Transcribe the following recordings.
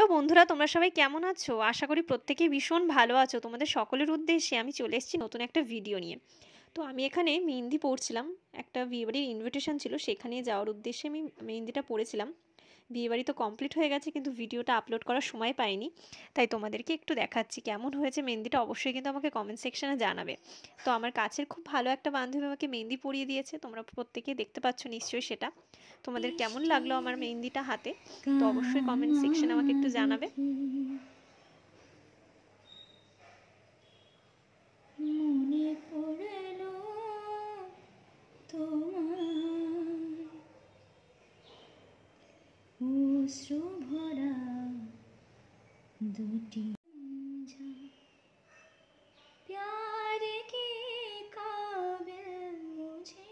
Hello বন্ধুরা, তোমরা সবাই কেমন আছো? আশা করি প্রত্যেকেই ভীষণ ভালো আছো। তোমাদের সকলের উদ্দেশ্যে আমি চলে এসেছি নতুন একটা ভিডিও নিয়ে। তো আমি এখানে মেহেন্দি পড়ছিলাম। একটা বিয়েবাড়ির ইনভিটেশন ছিল, সেখানে যাওয়ার উদ্দেশ্যে আমি মেহেন্দিটা পড়েছিলাম। বিয়েবাড়ি তো কমপ্লিট হয়ে গেছে, কিন্তু ভিডিওটা আপলোড করার সময় পাইনি। তাই তোমাদেরকে একটু দেখাচ্ছি কেমন হয়েছে মেহেন্দিটা। অবশ্যই কিন্তু আমাকে কমেন্ট সেকশনে জানাবে। তো আমার কাছের খুব ভালো একটা বান্ধবী আমাকে মেহেন্দি পরিয়ে দিয়েছে, তোমরা প্রত্যেকেই দেখতে পাচ্ছ নিশ্চয়ই সেটা। তোমাদের কেমন লাগলো আমার মেহেন্দিটা হাতে, তো অবশ্যই কমেন্ট সেকশনে আমাকে একটু জানাবে। মনে পড়ল তোমার অশ্রু ভরা দুটি प्यार के काबिल मुझे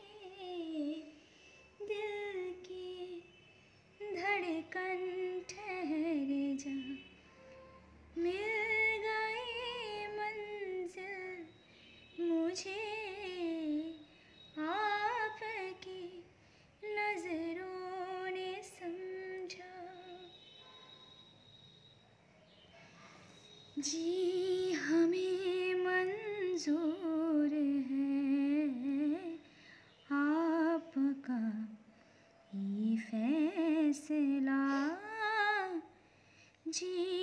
दिल की धड़कन ठहर जा मिल गई मंजिल मुझे आपकी नजरों ने समझा जी हमें मंजूर है आपका ये फैसला जी